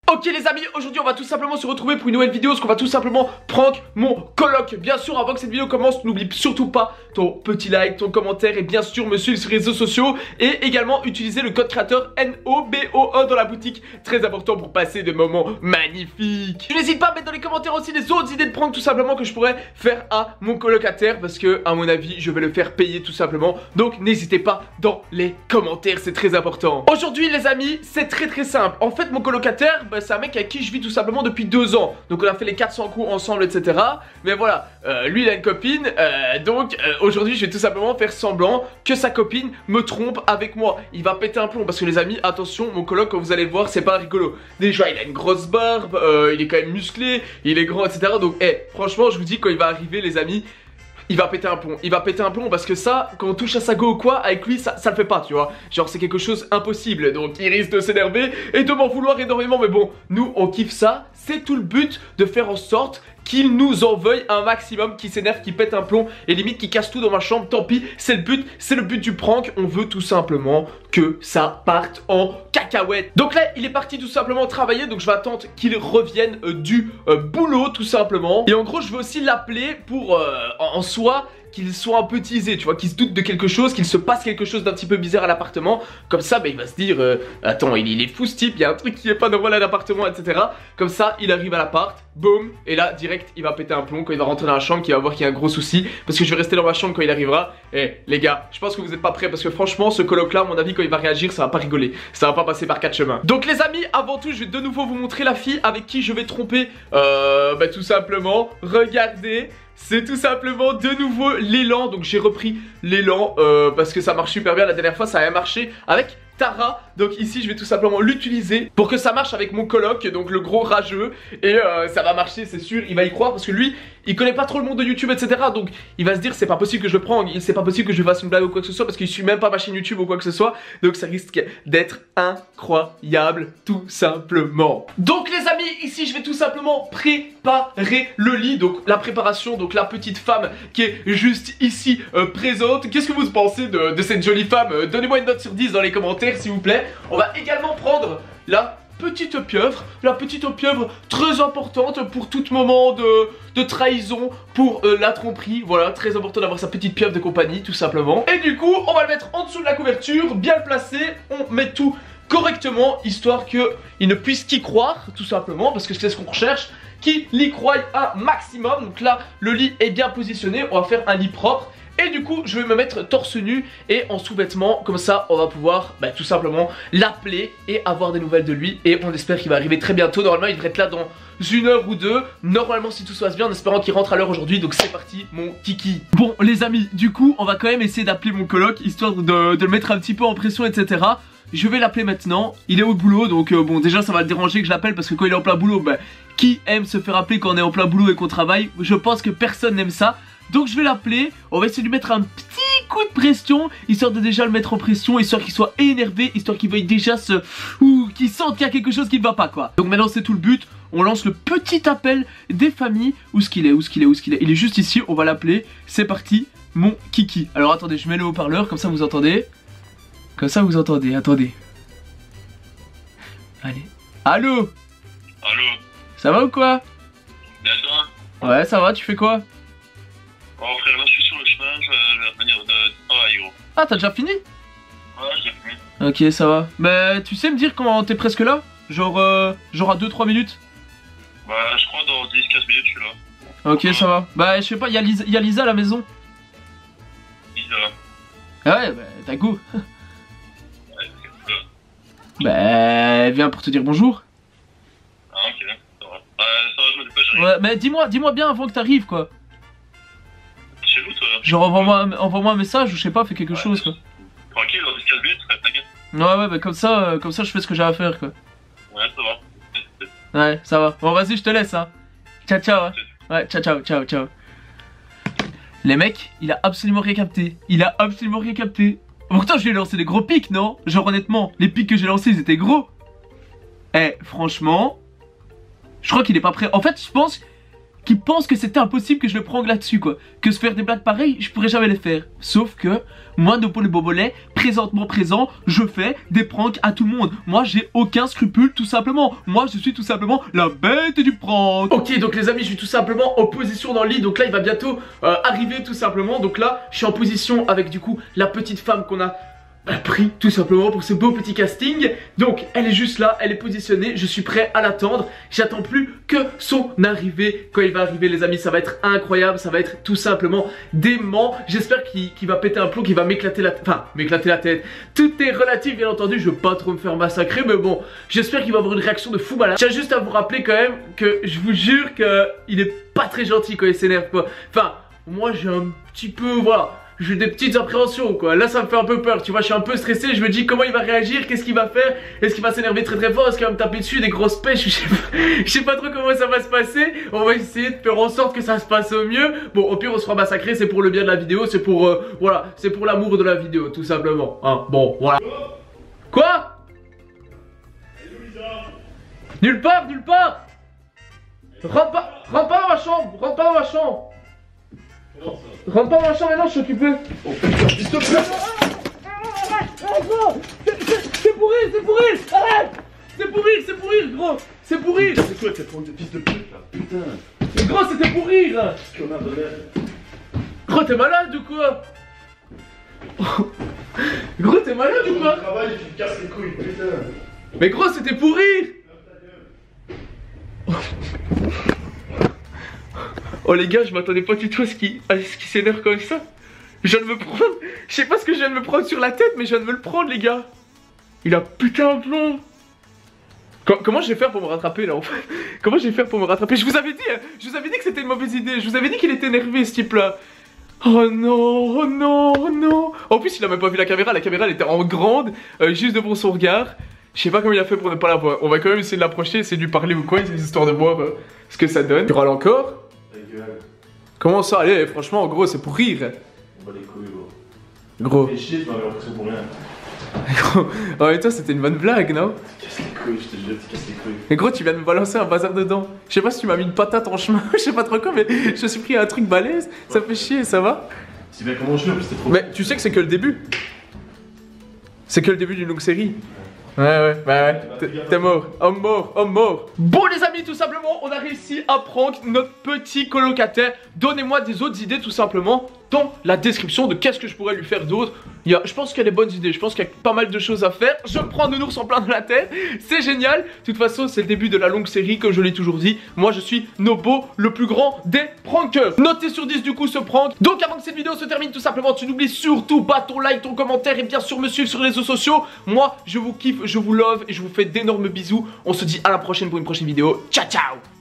Ok les amis, aujourd'hui on va tout simplement se retrouver pour une nouvelle vidéo. Parce qu'on va tout simplement prank mon coloc. Bien sûr, avant que cette vidéo commence, n'oublie surtout pas ton petit like, ton commentaire. Et bien sûr me suivre sur les réseaux sociaux. Et également utiliser le code créateur NOBOE dans la boutique. Très important pour passer de moments magnifiques. N'hésite pas à mettre dans les commentaires aussi les autres idées de prank tout simplement que je pourrais faire à mon colocataire. Parce que à mon avis je vais le faire payer tout simplement. Donc n'hésitez pas dans les commentaires, c'est très important. Aujourd'hui les amis, c'est très simple. En fait mon colocataire, c'est un mec avec qui je vis tout simplement depuis 2 ans. Donc on a fait les 400 coups ensemble, etc. Mais voilà, lui il a une copine. Donc aujourd'hui je vais tout simplement faire semblant que sa copine me trompe avec moi. Il va péter un plomb parce que les amis, attention, mon coloc quand vous allez le voir c'est pas rigolo. Déjà il a une grosse barbe, il est quand même musclé, il est grand, etc. Donc franchement je vous dis quand il va arriver les amis, il va péter un plomb, parce que ça, quand on touche à sa go ou quoi, avec lui ça le fait pas, tu vois. Genre c'est quelque chose impossible, donc il risque de s'énerver et de m'en vouloir énormément. Mais bon, nous on kiffe ça, c'est tout le but de faire en sorte qu'il nous en veuille un maximum, qu'il s'énerve, qu'il pète un plomb et limite qu'il casse tout dans ma chambre. Tant pis, c'est le but du prank. On veut tout simplement que ça parte en cacahuète. Donc là il est parti tout simplement travailler, donc je vais attendre qu'il revienne du boulot tout simplement. Et en gros je vais aussi l'appeler pour en soi qu'il soit un peu teasé, tu vois, qu'il se doute de quelque chose, qu'il se passe quelque chose d'un petit peu bizarre à l'appartement. Comme ça, il va se dire, attends, il est fou ce type, il y a un truc qui est pas normal à l'appartement, etc. Comme ça, il arrive à l'appart, boum, et là, direct, il va péter un plomb quand il va rentrer dans la chambre, qu'il va voir qu'il y a un gros souci. Parce que je vais rester dans ma chambre quand il arrivera. Et les gars, je pense que vous êtes pas prêts parce que franchement, ce coloc là, à mon avis, quand il va réagir, ça va pas rigoler. Ça va pas passer par 4 chemins. Donc les amis, avant tout, je vais de nouveau vous montrer la fille avec qui je vais tromper. Tout simplement, regardez. C'est tout simplement de nouveau l'élan. Donc j'ai repris l'élan parce que ça marche super bien. La dernière fois ça avait marché avec Tara. Donc ici je vais tout simplement l'utiliser pour que ça marche avec mon coloc, donc le gros rageux. Et ça va marcher, c'est sûr, il va y croire parce que lui il connaît pas trop le monde de YouTube, etc. Donc il va se dire c'est pas possible que je le prenne, c'est pas possible que je fasse une blague ou quoi que ce soit, parce qu'il suit même pas ma chaîne YouTube ou quoi que ce soit. Donc ça risque d'être incroyable tout simplement. Donc les amis, ici je vais tout simplement préparer le lit. Donc la préparation, donc la petite femme qui est juste ici présente. Qu'est-ce que vous pensez de cette jolie femme? Donnez-moi une note sur 10 dans les commentaires s'il vous plaît. On va également prendre la petite pieuvre très importante pour tout moment de trahison, pour la tromperie. Voilà, très important d'avoir sa petite pieuvre de compagnie tout simplement. Et du coup on va le mettre en dessous de la couverture, bien le placer, on met tout correctement histoire qu'il ne puisse qu'y croire tout simplement, parce que c'est ce qu'on recherche, qu'il y croie un maximum. Donc là le lit est bien positionné, on va faire un lit propre. Et du coup je vais me mettre torse nu et en sous-vêtements. Comme ça on va pouvoir tout simplement l'appeler et avoir des nouvelles de lui. Et on espère qu'il va arriver très bientôt. Normalement il devrait être là dans 1 heure ou 2. Normalement si tout se passe bien, en espérant qu'il rentre à l'heure aujourd'hui. Donc c'est parti mon kiki. Bon les amis, du coup on va quand même essayer d'appeler mon coloc, histoire de le mettre un petit peu en pression, etc. Je vais l'appeler maintenant, il est au boulot. Donc bon déjà ça va le déranger que je l'appelle, parce que quand il est en plein boulot, qui aime se faire appeler quand on est en plein boulot et qu'on travaille? Je pense que personne n'aime ça. Donc je vais l'appeler, on va essayer de lui mettre un petit coup de pression, histoire de déjà le mettre en pression, histoire qu'il soit énervé, histoire qu'il veuille déjà qu'il sente qu'il y a quelque chose qui ne va pas quoi. Donc maintenant c'est tout le but, on lance le petit appel des familles. Où est-ce qu'il est? Il est juste ici, on va l'appeler, c'est parti mon kiki. Alors attendez, je mets le haut-parleur, comme ça vous entendez. Attendez. Allez. Allô? Allô? Ça va ou quoi? Bien toi? Ouais ça va, tu fais quoi? Oh frère, là je suis sur le chemin, je vais revenir de travail gros. Ah t'as déjà fini? Ouais j'ai fini. Ok ça va. Mais tu sais me dire quand t'es presque là? Genre à 2-3 minutes? Bah je crois dans 10-15 minutes je suis là. Ok ça va. Je sais pas, y a Lisa à la maison. Lisa. Ah ouais t'as goût. Ouais c'est ça. Elle vient pour te dire bonjour. Ah ok, ça va. Ça va, je me dépêche, j'arrive. Ouais mais dis-moi bien avant que t'arrives quoi. Chez vous toi? Genre envoie-moi un message ou je sais pas, fais quelque chose quoi. Tranquille, dans 10-15 minutes, t'inquiète. Ouais comme ça je fais ce que j'ai à faire quoi. Ouais ça va. Ouais ça va. Bon vas-y je te laisse hein. Ciao hein. Ouais ciao. Les mecs, il a absolument rien capté. Pourtant je lui ai lancé des gros pics non? Genre honnêtement, les pics que j'ai lancés ils étaient gros. Franchement, je crois qu'il est pas prêt. En fait je pense qui pense que c'était impossible que je le prank là-dessus quoi. Que se faire des blagues pareilles, je pourrais jamais les faire. Sauf que moi, Nopo le Bobolet, présentement présent, je fais des pranks à tout le monde. Moi, j'ai aucun scrupule tout simplement. Moi, je suis tout simplement la bête du prank. Ok, donc les amis, je suis tout simplement en position dans le lit. Donc là, il va bientôt arriver tout simplement. Donc là, je suis en position avec du coup la petite femme qu'on a pris tout simplement pour ce beau petit casting. Donc elle est juste là, elle est positionnée, je suis prêt à l'attendre. J'attends plus que son arrivée. Quand il va arriver les amis, ça va être incroyable, ça va être tout simplement dément. J'espère qu'il va péter un plomb, qu'il va m'éclater la tête. Enfin, m'éclater la tête. Tout est relatif bien entendu, je veux pas trop me faire massacrer, mais bon, j'espère qu'il va avoir une réaction de fou malade. Tiens juste à vous rappeler quand même que je vous jure qu'il est pas très gentil quand il s'énerve quoi. Enfin, moi j'ai un petit peu, voilà, j'ai des petites appréhensions quoi. Là ça me fait un peu peur, tu vois, je suis un peu stressé. Je me dis comment il va réagir, qu'est-ce qu'il va faire. Est-ce qu'il va s'énerver très très fort, est-ce qu'il va me taper dessus, des grosses pêches. Je sais pas trop comment ça va se passer. On va essayer de faire en sorte que ça se passe au mieux. Bon, au pire on se fera massacrer, c'est pour le bien de la vidéo. C'est pour, voilà, c'est pour l'amour de la vidéo tout simplement hein. Bon, voilà. Quoi? Nulle part, nulle part. Rentre pas dans ma chambre, rentre pas dans ma chambre. Rentre pas dans ma chambre maintenant, je suis occupé. Oh putain, s'il te plaît. C'est pour rire, c'est pour rire. Arrête. C'est pour rire, gros. C'est pour rire. C'est quoi cette fils de pute là? Putain. Mais gros, c'était pour rire. Connard de merde. Gros, t'es malade ou quoi? Gros, t'es malade ou quoi? Travail et tu te casses les couilles, putain. Mais gros, c'était pour rire. Oh les gars, je m'attendais pas du tout à ce qu'il s'énerve comme ça. Je viens de me prendre, je sais pas ce que je viens de me prendre sur la tête, mais je viens de me le prendre les gars. Il a putain de plomb. Comment je vais faire pour me rattraper là en fait? Comment je vais faire pour me rattraper? Je vous avais dit que c'était une mauvaise idée. Je vous avais dit qu'il était énervé ce type là. Oh non, oh non, oh non. En plus il a même pas vu la caméra elle était en grande, juste devant son regard. Je sais pas comment il a fait pour ne pas la voir. On va quand même essayer de l'approcher, essayer de lui parler ou quoi, histoire de voir ce que ça donne. Tu râles encore? Comment ça? Allez, franchement, en gros, c'est pour rire. On va les couilles, gros. Gros. Fais chier, tu m'avais l'impression pour rien. Gros, en même temps, c'était une bonne blague, non? Tu casses les couilles, je te jure, tu casses les couilles. Mais gros, tu viens de me balancer un bazar dedans. Je sais pas si tu m'as mis une patate en chemin, je sais pas trop quoi, mais je me suis pris un truc balèze. Ça fait chier, ça va? C'est bien comment je suis, en plus, c'était trop. Mais tu sais que c'est que le début. C'est que le début d'une longue série. Ouais, t'es mort, homme mort, homme mort. Bon les amis, tout simplement, on a réussi à prank notre petit colocataire. Donnez-moi des autres idées tout simplement dans la description de qu'est-ce que je pourrais lui faire d'autre. Je pense qu'il y a des bonnes idées, je pense qu'il y a pas mal de choses à faire. Je me prends Nounours en plein dans la tête, c'est génial. De toute façon, c'est le début de la longue série, comme je l'ai toujours dit. Moi, je suis Nobo, le plus grand des prankers. Notez sur 10 du coup ce prank. Donc avant que cette vidéo se termine, tout simplement, tu n'oublies surtout pas ton like, ton commentaire et bien sûr me suivre sur les réseaux sociaux. Moi, je vous kiffe, je vous love et je vous fais d'énormes bisous. On se dit à la prochaine pour une prochaine vidéo. Ciao, ciao.